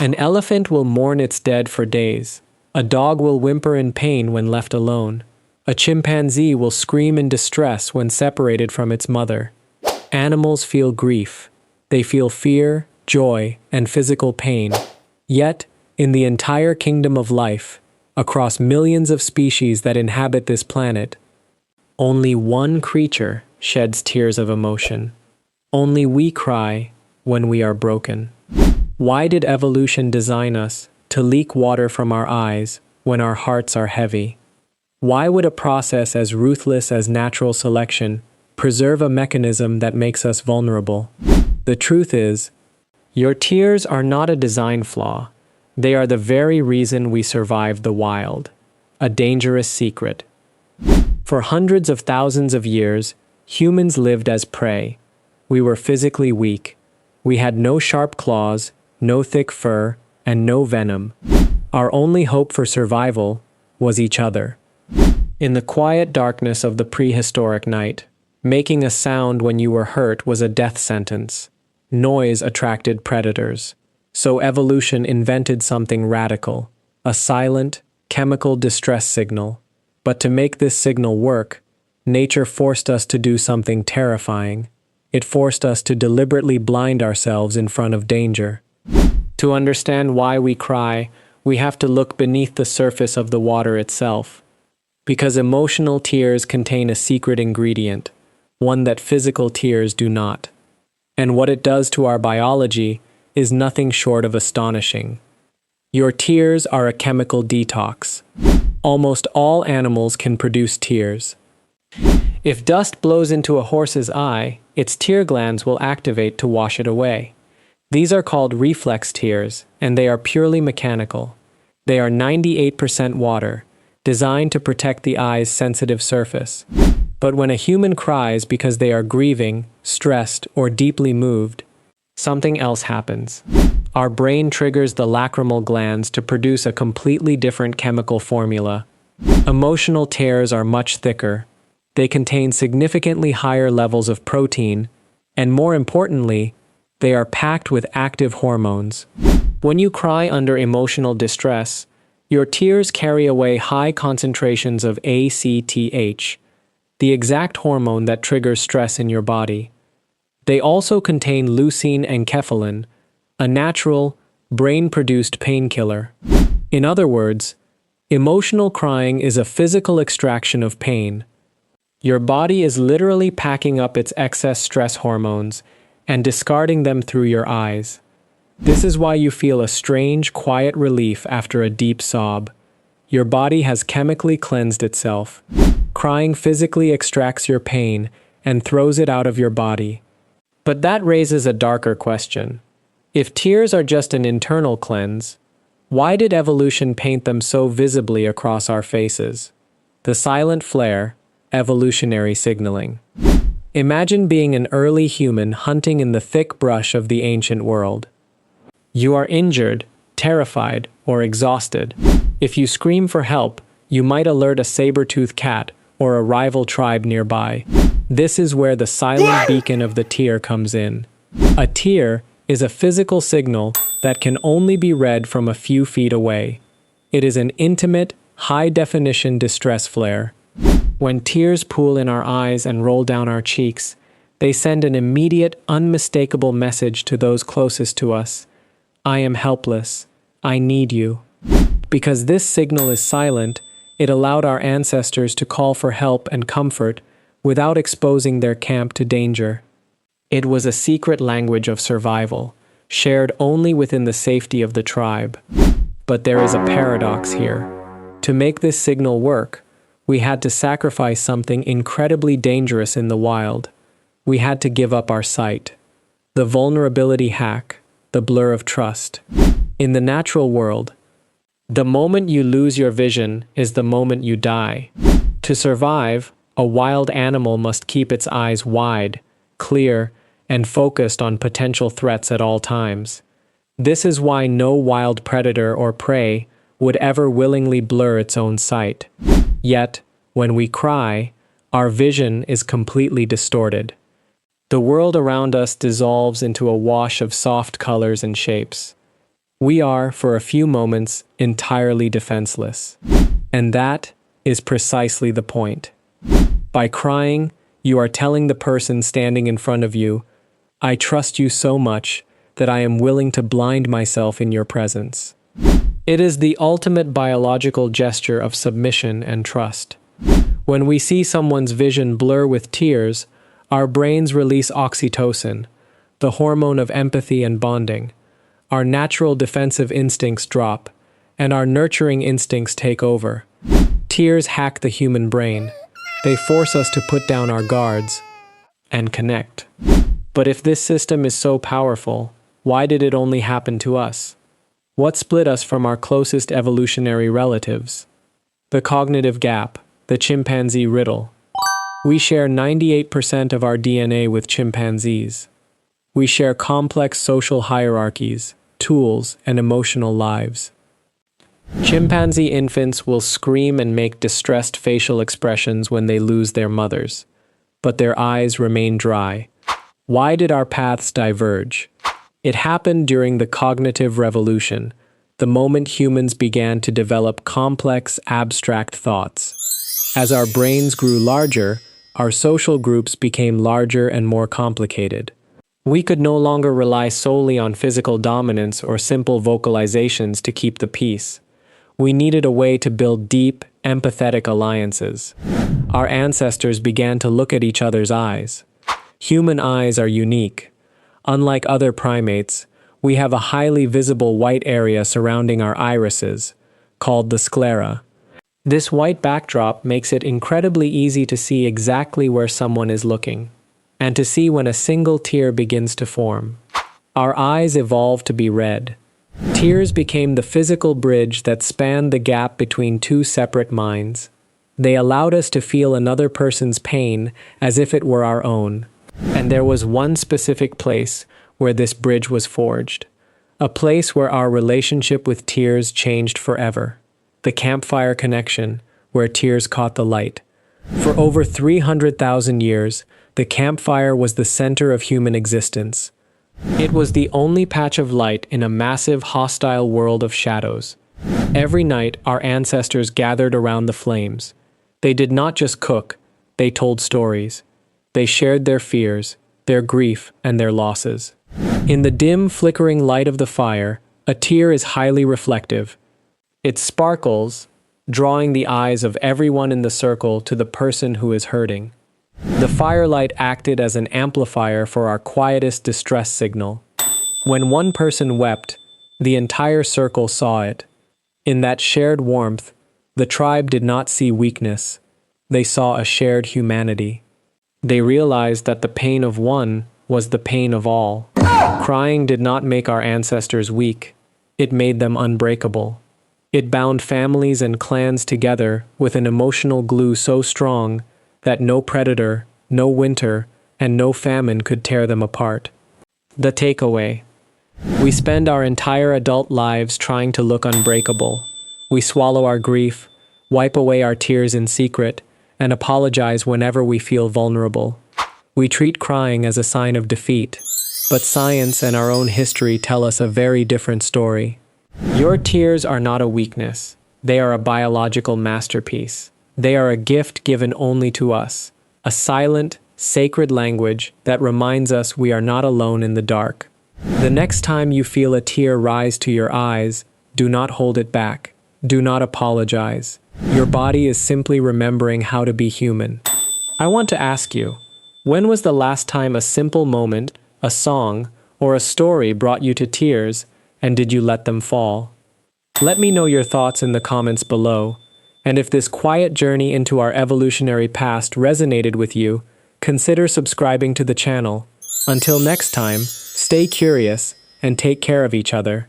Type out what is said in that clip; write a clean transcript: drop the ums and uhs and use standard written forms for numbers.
An elephant will mourn its dead for days. A dog will whimper in pain when left alone. A chimpanzee will scream in distress when separated from its mother. Animals feel grief. They feel fear, joy, and physical pain. Yet, in the entire kingdom of life, across millions of species that inhabit this planet, only one creature sheds tears of emotion. Only we cry when we are broken. Why did evolution design us to leak water from our eyes when our hearts are heavy? Why would a process as ruthless as natural selection preserve a mechanism that makes us vulnerable? The truth is, your tears are not a design flaw. They are the very reason we survived the wild. A dangerous secret. For hundreds of thousands of years, humans lived as prey. We were physically weak. We had no sharp claws, no thick fur, and no venom. Our only hope for survival was each other. In the quiet darkness of the prehistoric night, making a sound when you were hurt was a death sentence. Noise attracted predators. So evolution invented something radical, a silent, chemical distress signal. But to make this signal work, nature forced us to do something terrifying. It forced us to deliberately blind ourselves in front of danger. To understand why we cry, we have to look beneath the surface of the water itself. Because emotional tears contain a secret ingredient, one that physical tears do not. And what it does to our biology is nothing short of astonishing. Your tears are a chemical detox. Almost all animals can produce tears. If dust blows into a horse's eye, its tear glands will activate to wash it away. These are called reflex tears, and they are purely mechanical. They are 98% water, designed to protect the eye's sensitive surface. But when a human cries because they are grieving, stressed, or deeply moved, something else happens. Our brain triggers the lacrimal glands to produce a completely different chemical formula. Emotional tears are much thicker. They contain significantly higher levels of protein, and more importantly, they are packed with active hormones. When you cry under emotional distress, your tears carry away high concentrations of ACTH, the exact hormone that triggers stress in your body. They also contain leucine and enkephalin, a natural, brain-produced painkiller. In other words, emotional crying is a physical extraction of pain. Your body is literally packing up its excess stress hormones and discarding them through your eyes. This is why you feel a strange, quiet relief after a deep sob. Your body has chemically cleansed itself. Crying physically extracts your pain and throws it out of your body. But that raises a darker question. If tears are just an internal cleanse, why did evolution paint them so visibly across our faces? The silent flare, evolutionary signaling. Imagine being an early human hunting in the thick brush of the ancient world. You are injured, terrified, or exhausted. If you scream for help, you might alert a saber-toothed cat or a rival tribe nearby. This is where the silent beacon of the tear comes in. A tear is a physical signal that can only be read from a few feet away. It is an intimate, high-definition distress flare. When tears pool in our eyes and roll down our cheeks, they send an immediate, unmistakable message to those closest to us. I am helpless. I need you. Because this signal is silent, it allowed our ancestors to call for help and comfort without exposing their camp to danger. It was a secret language of survival, shared only within the safety of the tribe. But there is a paradox here. To make this signal work, we had to sacrifice something incredibly dangerous in the wild. We had to give up our sight. The vulnerability hack, the blur of trust. In the natural world, the moment you lose your vision is the moment you die. To survive, a wild animal must keep its eyes wide, clear, and focused on potential threats at all times. This is why no wild predator or prey would ever willingly blur its own sight. Yet, when we cry, our vision is completely distorted. The world around us dissolves into a wash of soft colors and shapes. We are, for a few moments, entirely defenseless. And that is precisely the point. By crying, you are telling the person standing in front of you, "I trust you so much that I am willing to blind myself in your presence." It is the ultimate biological gesture of submission and trust. When we see someone's vision blur with tears, our brains release oxytocin, the hormone of empathy and bonding. Our natural defensive instincts drop, and our nurturing instincts take over. Tears hack the human brain. They force us to put down our guards and connect. But if this system is so powerful, why did it only happen to us? What split us from our closest evolutionary relatives? The cognitive gap, the Chimpanzee Riddle. We share 98% of our DNA with chimpanzees. We share complex social hierarchies, tools, and emotional lives. Chimpanzee infants will scream and make distressed facial expressions when they lose their mothers, but their eyes remain dry. Why did our paths diverge? It happened during the cognitive revolution, the moment humans began to develop complex, abstract thoughts. As our brains grew larger, our social groups became larger and more complicated. We could no longer rely solely on physical dominance or simple vocalizations to keep the peace. We needed a way to build deep, empathetic alliances. Our ancestors began to look at each other's eyes. Human eyes are unique. Unlike other primates, we have a highly visible white area surrounding our irises, called the sclera. This white backdrop makes it incredibly easy to see exactly where someone is looking, and to see when a single tear begins to form. Our eyes evolved to be red. Tears became the physical bridge that spanned the gap between two separate minds. They allowed us to feel another person's pain as if it were our own. And there was one specific place where this bridge was forged. A place where our relationship with tears changed forever. The Campfire Connection, where tears caught the light. For over 300,000 years, the campfire was the center of human existence. It was the only patch of light in a massive, hostile world of shadows. Every night, our ancestors gathered around the flames. They did not just cook, they told stories. They shared their fears, their grief, and their losses. In the dim, flickering light of the fire, a tear is highly reflective. It sparkles, drawing the eyes of everyone in the circle to the person who is hurting. The firelight acted as an amplifier for our quietest distress signal. When one person wept, the entire circle saw it. In that shared warmth, the tribe did not see weakness. They saw a shared humanity. They realized that the pain of one was the pain of all. Crying did not make our ancestors weak. It made them unbreakable. It bound families and clans together with an emotional glue so strong that no predator, no winter, and no famine could tear them apart. The takeaway. We spend our entire adult lives trying to look unbreakable. We swallow our grief, wipe away our tears in secret, and apologize whenever we feel vulnerable. We treat crying as a sign of defeat, but science and our own history tell us a very different story. Your tears are not a weakness. They are a biological masterpiece. They are a gift given only to us, a silent, sacred language that reminds us we are not alone in the dark. The next time you feel a tear rise to your eyes, do not hold it back. Do not apologize. Your body is simply remembering how to be human. I want to ask you, when was the last time a simple moment, a song, or a story brought you to tears, and did you let them fall? Let me know your thoughts in the comments below, and if this quiet journey into our evolutionary past resonated with you, consider subscribing to the channel. Until next time, stay curious and take care of each other.